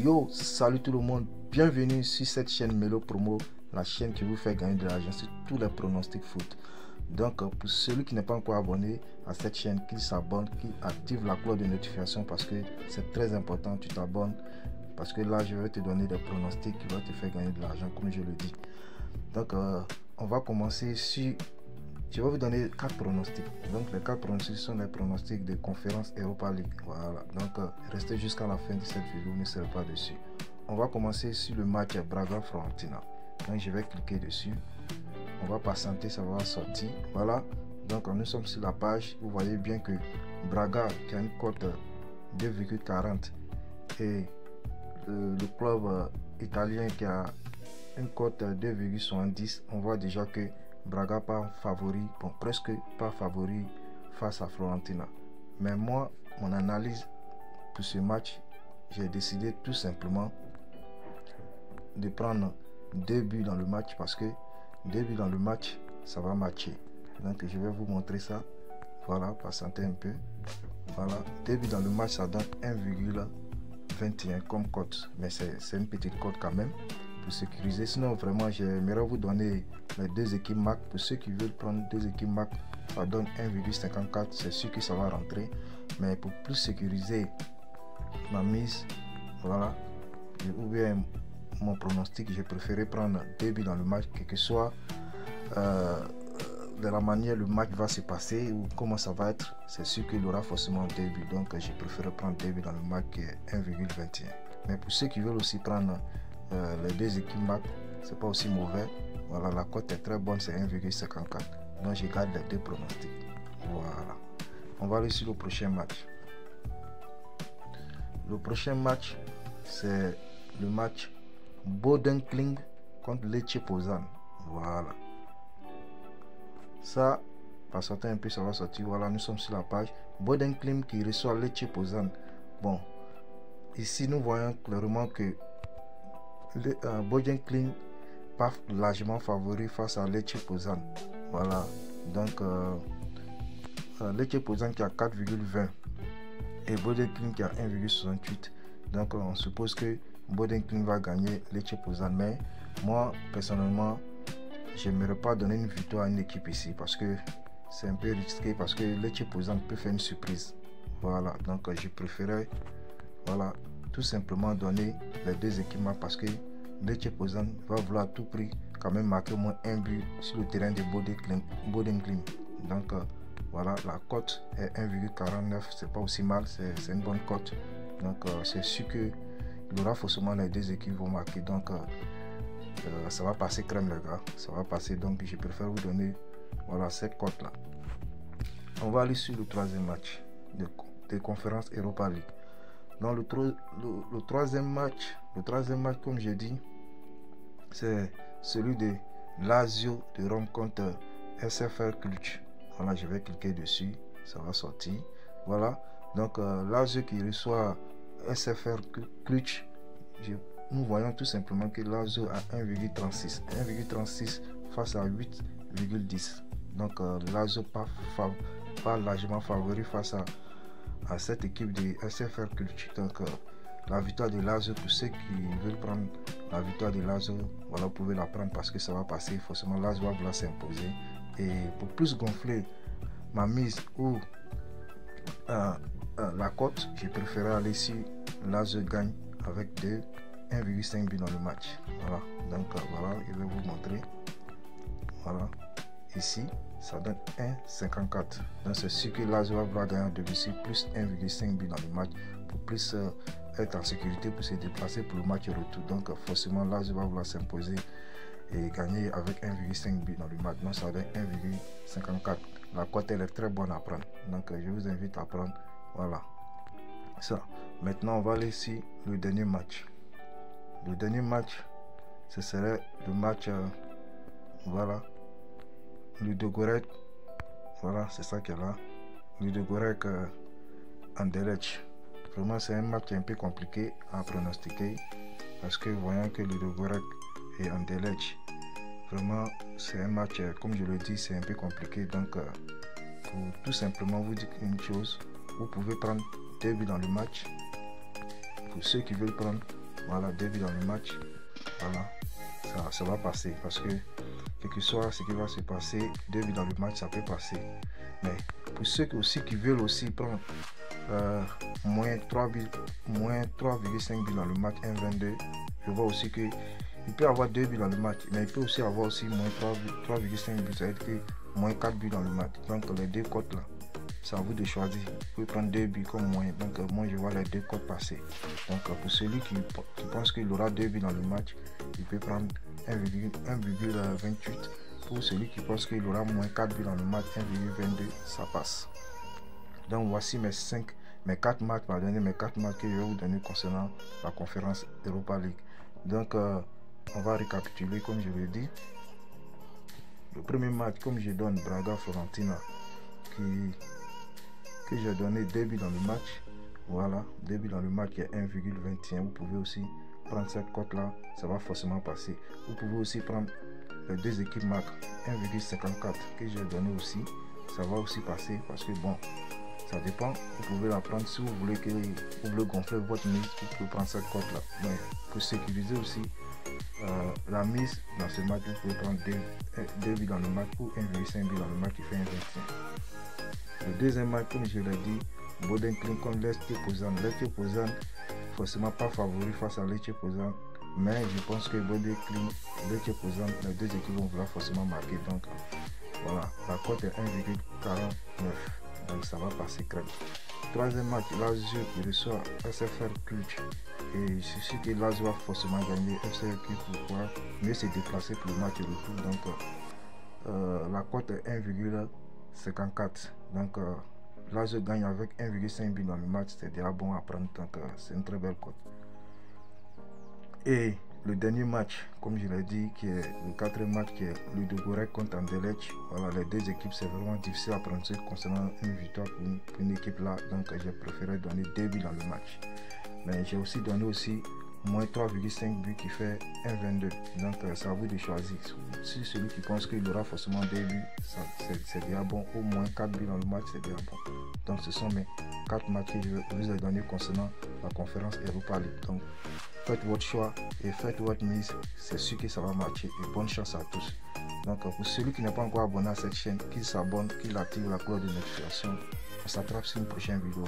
Yo, salut tout le monde, bienvenue sur cette chaîne Melo Promo, la chaîne qui vous fait gagner de l'argent sur tous les pronostics foot. Donc pour celui qui n'est pas encore abonné à cette chaîne, qu'il s'abonne, qu'il active la cloche de notification parce que c'est très important, tu t'abonnes parce que là je vais te donner des pronostics qui vont te faire gagner de l'argent comme je le dis. Donc on va commencer sur... Je vais vous donner 4 pronostics. Donc les 4 pronostics sont les pronostics de conférence Europa League. Voilà. Donc restez jusqu'à la fin de cette vidéo, ne serez pas dessus. On va commencer sur le match Braga-Fiorentina. Donc je vais cliquer dessus. On va patienter, ça va sortir. Voilà. Donc nous sommes sur la page. Vous voyez bien que Braga qui a une cote 2,40 et le club italien qui a une cote 2,70. On voit déjà que Braga pas favori, bon presque pas favori face à Fiorentina. Mais moi, mon analyse pour ce match, j'ai décidé tout simplement de prendre 2 buts dans le match parce que 2 buts dans le match, ça va matcher. Donc je vais vous montrer ça. Voilà, patientez un peu. Voilà, 2 buts dans le match, ça donne 1,21 comme cote. Mais c'est une petite cote quand même pour sécuriser. Sinon vraiment j'aimerais vous donner les 2 équipes marques. Pour ceux qui veulent prendre 2 équipes marques, ça donne 1,54. c'est sûr que ça va rentrer, mais pour plus sécuriser ma mise, voilà, ou bien mon pronostic, j'ai préféré prendre 2 buts dans le match, quel que soit de la manière le match va se passer ou comment ça va être, c'est sûr qu'il aura forcément 2 buts. Donc j'ai préféré prendre 2 buts dans le match qui est 1,21. mais pour ceux qui veulent aussi prendre les 2 équipes marques, c'est pas aussi mauvais. Voilà, la cote est très bonne, c'est 1,54. donc je garde les 2 pronostics. Voilà, on va aller sur le prochain match. Le prochain match, c'est le match Bodenkling contre Lecce Poznan. Voilà, ça patientez un peu, ça va sortir. Voilà, nous sommes sur la page. Bodenkling qui reçoit Lecce Poznan. Bon, ici nous voyons clairement que Bodenkling pas largement favori face à Lecce Poznan. Voilà, donc Lecce Poznan qui a 4,20 et Bodenkling qui a 1,68. donc on suppose que Bodenkling va gagner Lecce Poznan, mais moi personnellement j'aimerais pas donner une victoire à une équipe ici parce que c'est un peu risqué, parce que Lecce Poznan peut faire une surprise. Voilà, donc je préférais, voilà, tout simplement donner les 2 équipes parce que Lecce Poznan va vouloir à tout prix quand même marquer au moins 1 but sur le terrain de Bodenkling. Donc voilà, la cote est 1,49, c'est pas aussi mal, c'est une bonne cote. Donc c'est sûr que il y aura forcément les 2 équipes vont marquer. Donc ça va passer crème les gars, ça va passer. Donc je préfère vous donner, voilà, cette cote là. On va aller sur le 3e match de conférence Europa League. Dans le 3e match, comme j'ai dit, c'est celui de Lazio de Rome contre SFR Cluj. Voilà, je vais cliquer dessus, ça va sortir. Voilà, donc Lazio qui reçoit SFR Cluj. Nous voyons tout simplement que Lazio a 1,36 face à 8,10. donc Lazio pas largement favori face à cette équipe de SFR Cluj. Donc la victoire de Lazio, pour ceux qui veulent prendre la victoire de Lazio, voilà, vous pouvez la prendre parce que ça va passer. Forcément Lazio va vouloir s'imposer. Et pour plus gonfler ma mise ou la cote, je préfère aller sur Lazio gagne avec 1,5 but dans le match. Voilà, donc voilà, je vais vous montrer. Voilà, ici ça donne 1,54. donc c'est sûr que Lazio va vouloir gagner en domicile plus 1,5 but dans le match pour plus être en sécurité pour se déplacer pour le match retour. Donc forcément Lazio va vouloir s'imposer et gagner avec 1,5 but dans le match. Donc ça donne 1,54. la cote elle est très bonne à prendre, donc je vous invite à prendre. Voilà, ça. Maintenant on va aller sur le dernier match. Le dernier match, ce serait le match voilà, Ludogorets. Voilà, c'est ça qu'elle a. Ludogorets Anderlecht. Vraiment c'est un match un peu compliqué à pronostiquer parce que voyons que Ludogorets et Anderlecht, vraiment c'est un match, comme je le dis, c'est un peu compliqué. Donc pour tout simplement vous dire une chose, vous pouvez prendre 2 buts dans le match. Pour ceux qui veulent prendre Voilà, 2 buts dans le match. Voilà, ça va passer parce que quel que soit ce qui va se passer, 2 buts dans le match, ça peut passer. Mais pour ceux qui veulent aussi prendre moins 3,5 buts dans le match 1,22, je vois aussi que il peut avoir 2 buts dans le match, mais il peut aussi avoir aussi moins 3,5 buts, ça veut dire que moins 4 buts dans le match. Donc les deux cotes là, c'est à vous de choisir. Vous pouvez prendre 2 buts comme moins. Donc moi je vois les deux cotes passer. Donc pour celui qui pense qu'il aura 2 buts dans le match, il peut prendre 1,28. Pour celui qui pense qu'il aura moins 4 buts dans le match, 1,22, ça passe. Donc voici mes 4 matchs, mes 4 matchs que je vais vous donner concernant la conférence Europa League. Donc on va récapituler comme je l'ai dit. Le premier match, comme je donne Braga-Fiorentina, que j'ai donné 2 buts dans le match. Voilà, 2 buts dans le match, il y a 1,21. Vous pouvez aussi prendre cette cote là, ça va forcément passer. Vous pouvez aussi prendre les deux équipes marques 1,54 que j'ai donné aussi, ça va aussi passer parce que bon, ça dépend. Vous pouvez la prendre si vous voulez gonfler votre mise, vous pouvez prendre cette cote là. Mais pour sécuriser aussi la mise dans ce match, vous pouvez prendre 2 buts dans le match ou 1,5 buts dans le match qui fait 1,25. Le deuxième match, comme je l'ai dit, Bodenklim contre Lecce Poznan. Lecce Poznan, forcément pas favori face à Lecce Poznan, mais je pense que Bodenklim, Lecce Poznan, les deux équipes vont vouloir forcément marquer. Donc voilà, la cote est 1,49. Donc ça va passer crème. Troisième match, Lazio qui reçoit SFR Cluj. Et je suis sûr que Lazio va forcément gagner. FCR Cluj, pourquoi mieux se déplacer pour le match retour. Donc la cote est 1,54. Donc Lazio gagne avec 1,5 but dans le match. C'est déjà bon à prendre. Donc c'est une très belle cote. Et le dernier match, comme je l'ai dit, qui est le quatrième match, qui est Ludogorets contre Anderlecht. Voilà, les deux équipes, c'est vraiment difficile à prendre concernant une victoire pour une équipe là. Donc j'ai préféré donner 2 buts dans le match. Mais j'ai aussi donné moins 3,5 buts qui fait 1,22. Donc c'est à vous de choisir. Si celui qui pense qu'il aura forcément 2 buts, c'est déjà bon. Au moins 4 buts dans le match, c'est déjà bon. Donc ce sont mes 4 matchs que je vous ai donnés concernant la conférence Europa League. Donc faites votre choix et faites votre mise, c'est sûr que ça va marcher. Et bonne chance à tous. Donc pour celui qui n'est pas encore abonné à cette chaîne, qu'il s'abonne, qu'il active la cloche de notification. On s'attrape sur une prochaine vidéo.